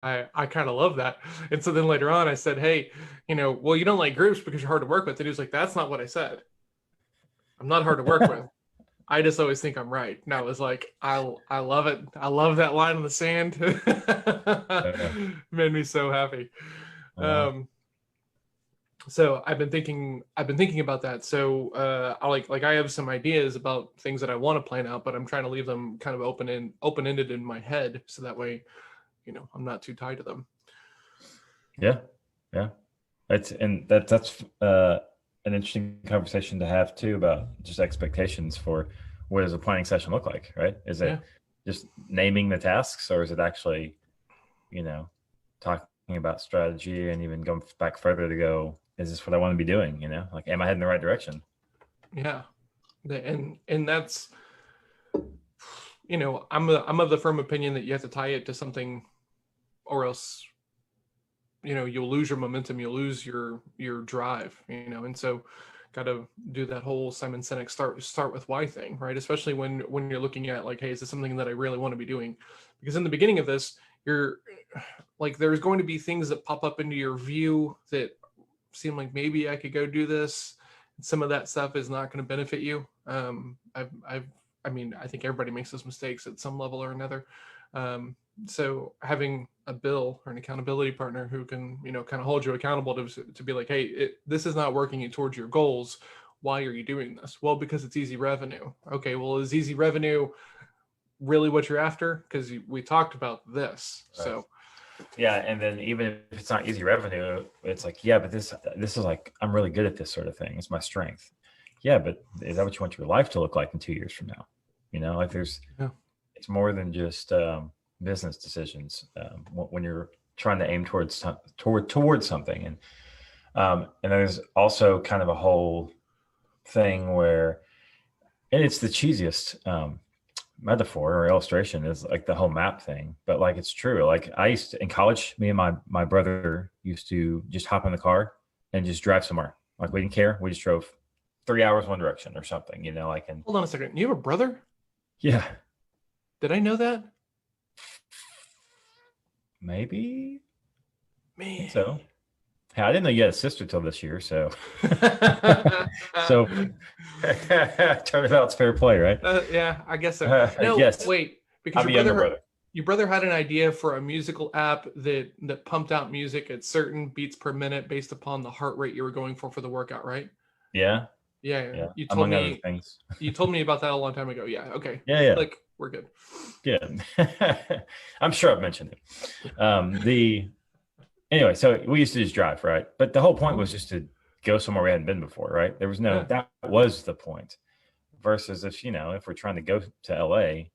I kind of love that. And so then later on I said, hey, well, you don't like groups because you're hard to work with. And he was like, that's not what I said. I'm not hard to work with. I just always think I'm right. And I was like, I love it. I love that line in the sand. Yeah. Made me so happy. Well, Um, so I've been thinking about that. So I like I have some ideas about things that I want to plan out, but I'm trying to leave them kind of open-ended in my head, so that way, I'm not too tied to them. yeah, yeah. That's an interesting conversation to have too about just expectations for what does a planning session look like, right? Is Yeah. it just naming the tasks, or is it actually, you know, talking about strategy and even going back further to go, is this what I want to be doing? Like, am I heading in the right direction? Yeah. And that's, I'm of the firm opinion that you have to tie it to something, or else, you'll lose your momentum, you'll lose your drive, and so got to do that whole Simon Sinek start with why thing, right? Especially when you're looking at like, hey, is this something that I really want to be doing? Because in the beginning of this, you're like, there's going to be things that pop up into your view that seem like maybe I could go do this. Some of that stuff is not going to benefit you. I mean, I think everybody makes those mistakes at some level or another. Um, so having a BIL or an accountability partner who can, kind of hold you accountable to be like, hey, this is not working towards your goals. Why are you doing this? Well, because it's easy revenue. Okay, well, is easy revenue really what you're after? Because we talked about this. Right. So Yeah, and then even if it's not easy revenue, it's like, yeah, but this is like, I'm really good at this sort of thing. It's my strength. Yeah, but is that what you want your life to look like in 2 years from now? Like yeah, it's more than just business decisions when you're trying to aim towards something, and there's also kind of a whole thing where, and it's the cheesiest metaphor or illustration is like the whole map thing, but like it's true. Like I used to, in college, me and my brother used to just hop in the car and just drive somewhere. Like we didn't care. We just drove 3 hours one direction or something. Like, and hold on a second. You have a brother? yeah, Did I know that? maybe I think Man. so. Hey, I didn't know you had a sister till this year, so so turns out it's fair play, right? Yeah, I guess so. No, Yes, wait, because I'm your a younger brother brother. your brother had an idea for a musical app that pumped out music at certain beats per minute based upon the heart rate you were going for the workout, right? Yeah, Yeah, yeah. yeah, You told among other me things. you told me about that a long time ago. Yeah, okay. Yeah, yeah, Like, we're good. good. I'm sure I've mentioned it. The Anyway, so we used to just drive, right? But the whole point Mhm. was just to go somewhere we hadn't been before, right? There was no, Yeah, that was the point. Versus if we're trying to go to LA,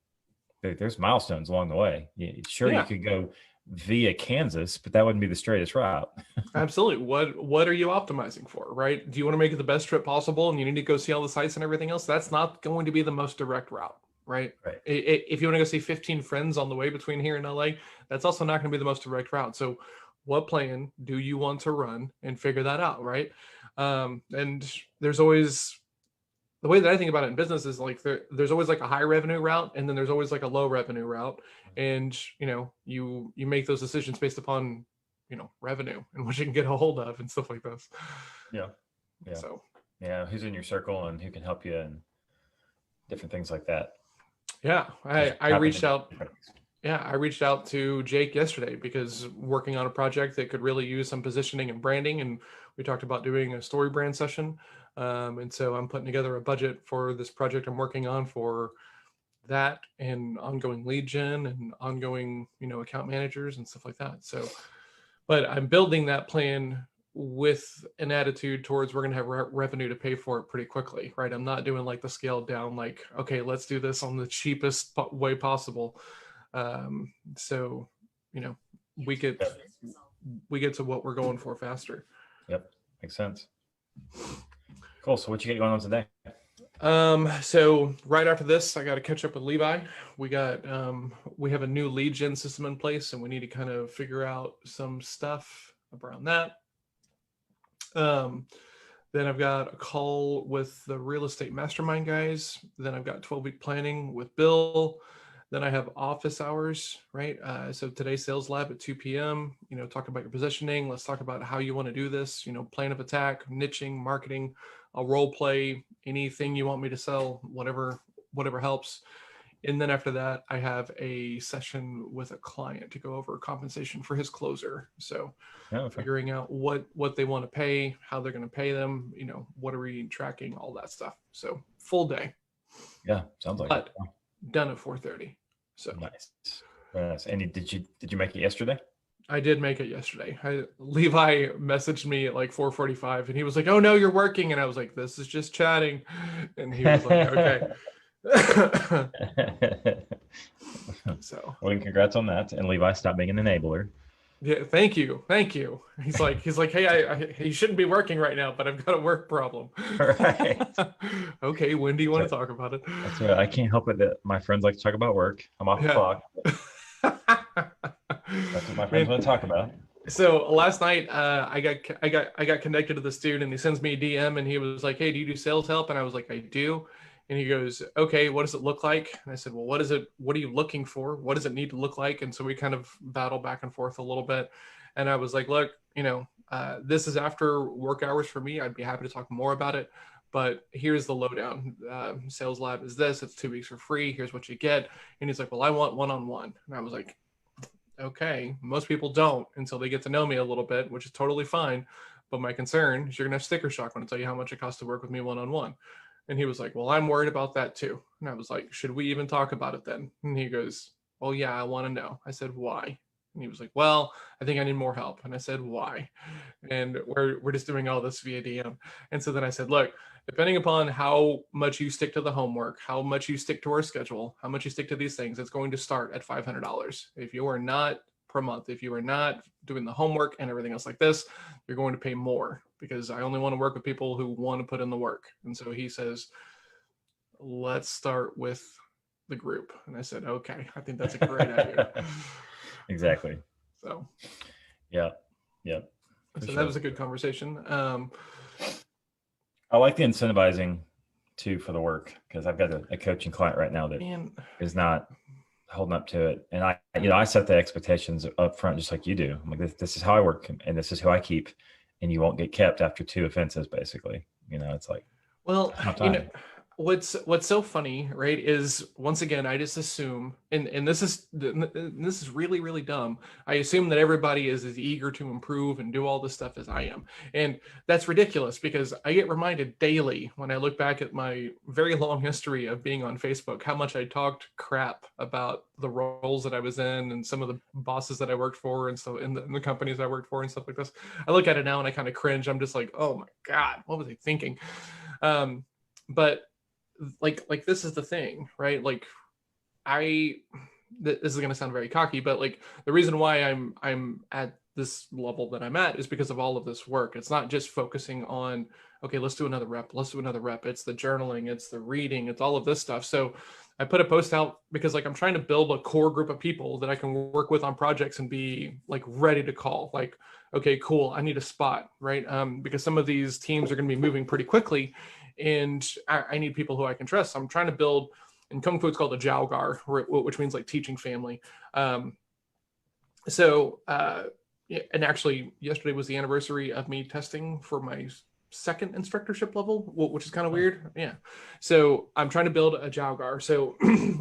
there's milestones along the way. Sure, you yeah, could go via Kansas, but that wouldn't be the straightest route. absolutely. What are you optimizing for, right? Do you want to make it the best trip possible and you need to go see all the sites and everything else? That's not going to be the most direct route, right? Right. If you want to go see 15 friends on the way between here and LA, that's also not going to be the most direct route. So what plan do you want to run and figure that out, right? And there's always, the way that I think about it in business is like there's always like a high revenue route, and then there's always like a low revenue route, and you make those decisions based upon revenue and what you can get a hold of and stuff like this. Yeah. Yeah. So Yeah. Who's in your circle and who can help you and different things like that. yeah, Just I tapping reached into out. different. Yeah, I reached out to Jake yesterday because working on a project that could really use some positioning and branding, and we talked about doing a story brand session. And so I'm putting together a budget for this project I'm working on for that, and ongoing lead gen and ongoing account managers and stuff like that. So but I'm building that plan with an attitude towards we're going to have revenue to pay for it pretty quickly, right? I'm not doing like the scaled down, like, okay, let's do this on the cheapest way possible. So, you know, we get Yep. we get to what we're going for faster. Yep. Makes sense. Cool. So what you got going on today? So right after this, I got to catch up with Levi. We have a new lead gen system in place, and we need to kind of figure out some stuff around that. Um, then I've got a call with the real estate mastermind guys. Then I've got 12-week planning with Bill. Then I have office hours, right? So today's sales lab at 2 p.m., talk about your positioning. Let's talk about how you want to do this, plan of attack, niching, marketing, a role play, anything you want me to sell, whatever helps. And then after that, I have a session with a client to go over compensation for his closer. So figuring out what they want to pay, how they're going to pay them, what are we tracking, all that stuff. So full day. Yeah, sounds like it. Done at 4:30. So nice. And did you make it yesterday? I did make it yesterday. Levi messaged me at like 4:45 and he was like, "Oh no, you're working." And I was like, "This is just chatting." And he was like, "Okay." So well, congrats on that. And Levi, stop being an enabler. Yeah, thank you. He's like, "Hey, you shouldn't be working right now, but I've got a work problem." Right. Okay, when do you want to talk about it? That's right. I can't help it that my friends like to talk about work. I'm off the clock. That's what my friends want to talk about. So last night, I got connected to this dude, and he sends me a DM, and he was like, "Hey, do you do sales help?" And I was like, "I do." And he goes, "Okay, what does it look like?" And I said, "Well, what are you looking for? What does it need to look like?" And so we kind of battle back and forth a little bit. And I was like, "Look, this is after work hours for me. I'd be happy to talk more about it. But here's the lowdown. Sales lab is this. It's 2 weeks for free. Here's what you get." And he's like, "Well, I want one-on-one." And I was like, "Okay, most people don't until they get to know me a little bit, which is totally fine. But my concern is you're going to have sticker shock when I tell you how much it costs to work with me one-on-one." And he was like, "Well, I'm worried about that too." And I was like, "Should we even talk about it then?" And he goes, "Well, yeah, I want to know." I said, "Why?" And he was like, "Well, I think I need more help." And I said, "Why?" And we're just doing all this via DM. And so then I said, "Look, depending upon how much you stick to the homework, how much you stick to our schedule, how much you stick to these things, it's going to start at $500. If you are not per month, if you are not doing the homework and everything else like this, you're going to pay more, because I only want to work with people who want to put in the work." And so he says, "Let's start with the group." And I said, "Okay, I think that's a great idea." Exactly. So yeah. So that was a good conversation. I like the incentivizing too for the work, because I've got a coaching client right now that is not holding up to it. And I set the expectations up front, just like you do. I'm like, this is how I work, and this is who I keep, and you won't get kept after 2 offenses, basically. It's like, well, what's so funny, right, is once again, I just assume, and this is really, really dumb. I assume that everybody is as eager to improve and do all this stuff as I am. And that's ridiculous, because I get reminded daily when I look back at my very long history of being on Facebook, how much I talked crap about the roles that I was in and some of the bosses that I worked for, and so in the companies I worked for and stuff like this. I look at it now and I kind of cringe. I'm just like, oh my God, what was I thinking? But like this is the thing, right? Like this is going to sound very cocky, but like the reason why I'm at this level that I'm at is because of all of this work. It's not just focusing on, okay, let's do another rep. It's the journaling, it's the reading, it's all of this stuff. So I put a post out because like I'm trying to build a core group of people that I can work with on projects and be like ready to call. Like, okay, cool, I need a spot, right? Because some of these teams are going to be moving pretty quickly, and I need people who I can trust. So I'm trying to build, in Kung Fu it's called a Jiaogar, which means like teaching family. And actually yesterday was the anniversary of me testing for my second instructorship level, which is kind of weird. Yeah. So I'm trying to build a Jiaogar. So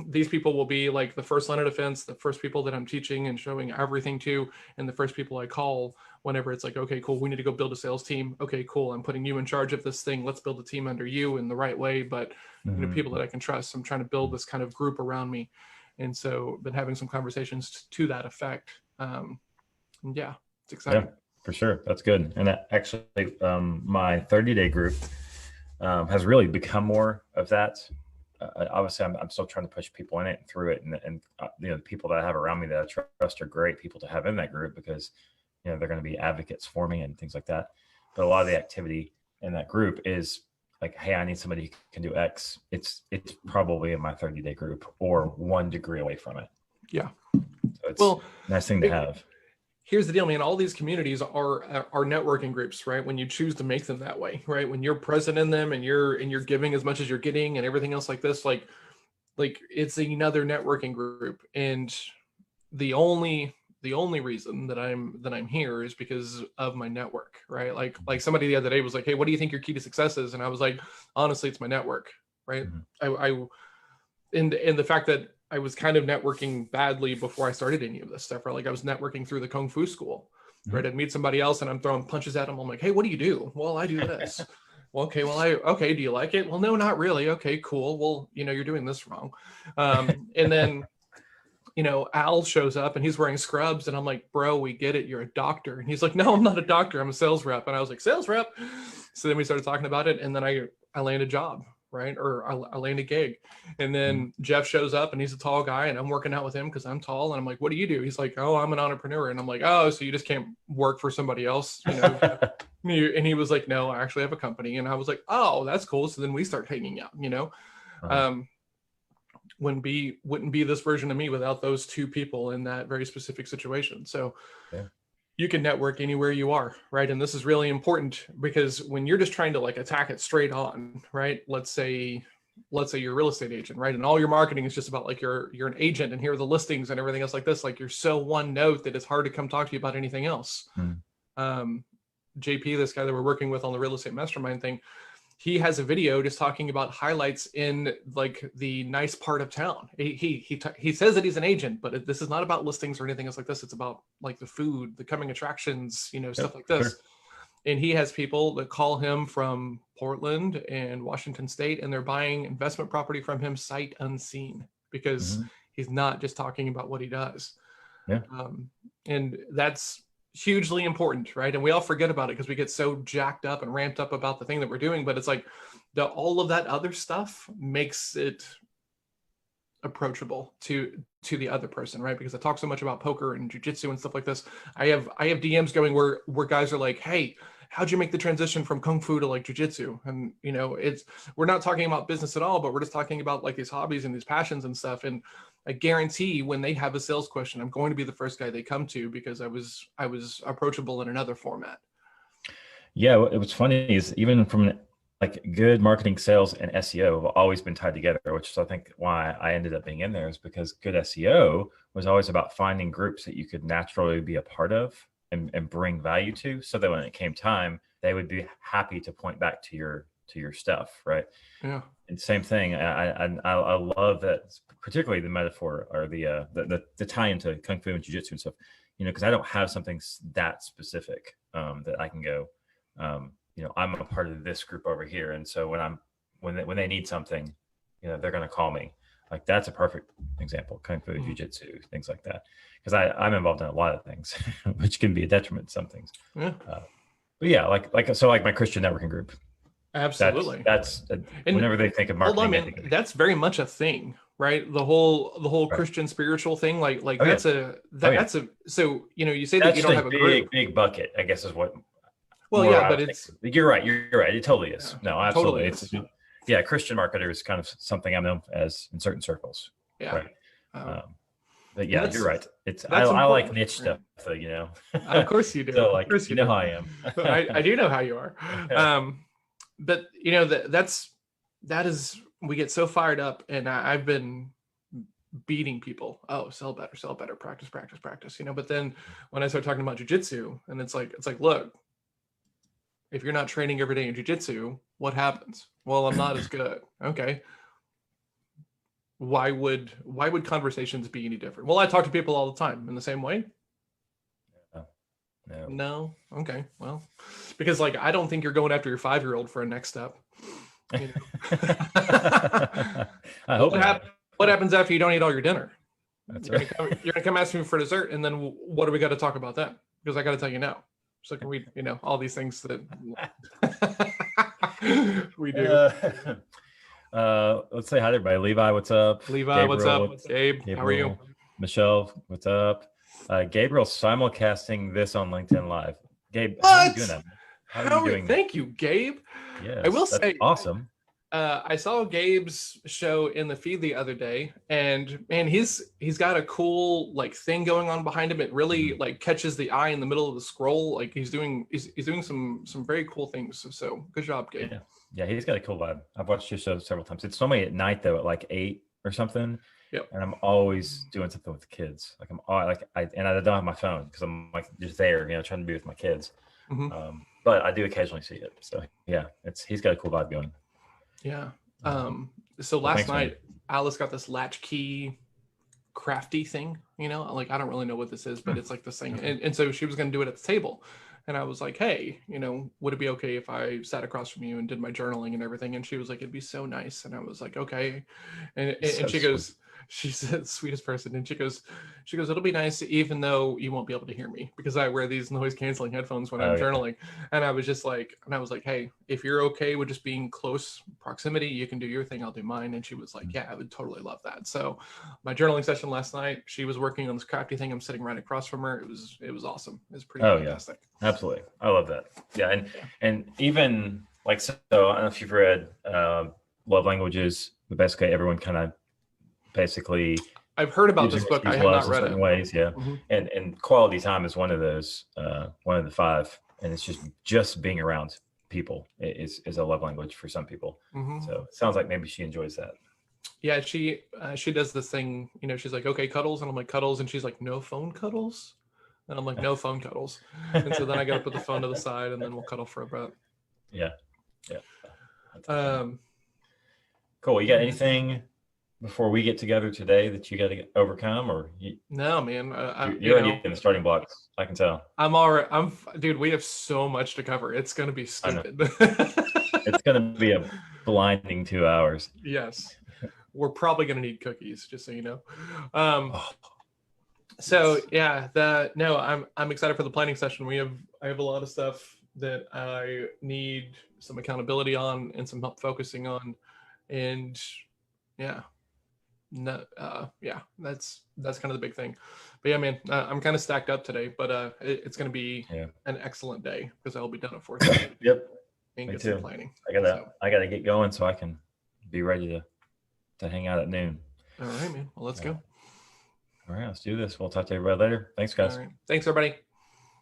these people will be like the first line of defense, the first people that I'm teaching and showing everything to, and the first people I call whenever it's like, okay, cool, we need to go build a sales team. Okay, cool, I'm putting you in charge of this thing. Let's build a team under you in the right way, but people that I can trust. I'm trying to build this kind of group around me. And so been having some conversations to that effect. Yeah, it's exciting. Yeah, for sure. That's good. And actually, my 30-day group has really become more of that. Obviously, I'm still trying to push people in it and through it. And the people that I have around me that I trust are great people to have in that group, because they're going to be advocates for me and things like that. But a lot of the activity in that group is like, hey, I need somebody who can do X. It's probably in my 30-day group or 1 degree away from it. Yeah. So it's a nice thing to have. Here's the deal, man. All these communities are networking groups, right? When you choose to make them that way, right? When you're present in them and you're giving as much as you're getting and everything else like this, like like it's another networking group, and the only reason that I'm here is because of my network, right? Like somebody the other day was like, hey, what do you think your key to success is? And I was like, honestly, it's my network, right? I and the fact that I was kind of networking badly before I started any of this stuff, right? Like I was networking through the Kung Fu school, right? I'd meet somebody else and I'm throwing punches at them. I'm like, hey, what do you do? Well, I do this. Well, okay, okay, do you like it? Well, no, not really. Okay, cool. Well, you're doing this wrong. And then, Al shows up and he's wearing scrubs and I'm like, bro, we get it. You're a doctor. And he's like, no, I'm not a doctor. I'm a sales rep. And I was like, sales rep. So then we started talking about it. And then I landed a job, right? Or I landed a gig. And then Jeff shows up and he's a tall guy and I'm working out with him because I'm tall. And I'm like, what do you do? He's like, oh, I'm an entrepreneur. And I'm like, oh, so you just can't work for somebody else, And he was like, no, I actually have a company. And I was like, oh, that's cool. So then we start hanging out, wouldn't be this version of me without those two people in that very specific situation. So you can network anywhere you are, right? And this is really important because when you're just trying to like attack it straight on, right? Let's say you're a real estate agent, right? And all your marketing is just about like you're an agent and here are the listings and everything else like this. Like you're so one note that it's hard to come talk to you about anything else. JP, this guy that we're working with on the real estate mastermind thing, he has a video just talking about highlights in like the nice part of town. He says that he's an agent, but this is not about listings or anything else like this. It's about like the food, the coming attractions, stuff like this. Sure. And he has people that call him from Portland and Washington State, and they're buying investment property from him sight unseen because he's not just talking about what he does. Yeah. And that's hugely important, right? And we all forget about it because we get so jacked up and ramped up about the thing that we're doing, but it's like all of that other stuff makes it approachable to the other person, right? Because I talk so much about poker and jujitsu and stuff like this. I have DMs going where guys are like, hey, how'd you make the transition from kung fu to like jujitsu? And we're not talking about business at all, but we're just talking about like these hobbies and these passions and stuff. And I guarantee when they have a sales question, I'm going to be the first guy they come to because I was approachable in another format. Yeah, what's funny is even from like good marketing, sales, and SEO have always been tied together, which is I think why I ended up being in there is because good SEO was always about finding groups that you could naturally be a part of and bring value to, so that when it came time, they would be happy to point back to your stuff, right? Yeah. And same thing. I love that, particularly the metaphor or the tie into kung fu and jiu-jitsu and stuff, because I don't have something that specific that I can go, I'm a part of this group over here. And so when they need something, they're going to call me. Like that's a perfect example, kung fu, jiu-jitsu, things like that. Because I'm involved in a lot of things, which can be a detriment to some things. Yeah. But yeah, like my Christian networking group. Absolutely. That's whenever they think of marketing. That's very much a thing, right? The whole right. Christian spiritual thing, so you say that you don't have a group. Big bucket, I guess is what. Well, yeah, but you're right. It totally is. Yeah, no, absolutely. Totally is. Christian marketer is kind of something I'm known as in certain circles. Yeah. Right. But yeah, you're right. I like niche stuff, Of course you do. So like, you know how I am. I do know how you are. But that is, we get so fired up, and I've been beating people. Oh, sell better, practice. But then when I start talking about jujitsu, and it's like, look, if you're not training every day in jujitsu, what happens? Well, I'm not as good. Okay. Why would conversations be any different? Well, I talk to people all the time in the same way. No. Okay. Well, because I don't think you're going after your 5-year-old for a next step. I hope what happens after you don't eat all your dinner? That's you're right. You're gonna come ask me for dessert, and then what do we got to talk about then? Because I got to tell you now. So can we, all these things that we do. Let's say hi to everybody. Levi, what's up? Levi, Gabriel, what's up? Gabriel, how are you? Michelle, what's up? Gabriel simulcasting this on LinkedIn Live. Gabe, what? How are you doing that? How are you doing? Thank you, Gabe. Yeah, I will say, awesome. I saw Gabe's show in the feed the other day, and man, he's got a cool thing going on behind him. It really catches the eye in the middle of the scroll. He's doing some very cool things. So good job, Gabe. Yeah, he's got a cool vibe. I've watched your show several times. It's normally at night though, at 8 or something. Yep. And I'm always doing something with the kids. Like I don't have my phone because I'm like just there, trying to be with my kids. But I do occasionally see it. So yeah, he's got a cool vibe going. Yeah. So last night, Alice got this latchkey crafty thing, like I don't really know what this is, but it's like this thing. And so she was going to do it at the table. And I was like, hey, would it be okay if I sat across from you and did my journaling and everything? And she was like, it'd be so nice. And I was like, okay. And she goes, she's the sweetest person. And she goes, it'll be nice, even though you won't be able to hear me because I wear these noise canceling headphones when I'm journaling. And I was like, hey, if you're okay with just being close proximity, you can do your thing, I'll do mine. And she was like, yeah, I would totally love that. So my journaling session last night, she was working on this crafty thing. I'm sitting right across from her. It was awesome. It was pretty fantastic. Yeah. Absolutely. I love that. Yeah. And even like, so I don't know if you've read Love Languages, but basically everyone kind of I've heard about this book. I have not read it. Ways, yeah. And quality time is one of those, one of the 5. And it's just being around people is a love language for some people. So it sounds like maybe she enjoys that. Yeah, she does this thing, she's like, okay, cuddles. And I'm like, cuddles. And she's like, no phone cuddles. And I'm like, no phone cuddles. And so then I got to put the phone to the side and then we'll cuddle for a bit. Yeah. Cool. You got anything before we get together today that you got to overcome, or no, man, you're already in the starting blocks. I can tell. Dude, we have so much to cover. It's going to be stupid. It's going to be a blinding 2 hours. Yes. We're probably going to need cookies, just so you know. So yeah, I'm excited for the planning session. I have a lot of stuff that I need some accountability on and some help focusing on. And that's kind of the big thing. But yeah, man, I'm kind of stacked up today, but it's going to be an excellent day because I'll be done at 4:30. Yep. And get some planning. I gotta get going so I can be ready to hang out at noon. All right, man. Well, let's go. All right, let's do this. We'll talk to everybody later. Thanks, guys. All right. Thanks, everybody.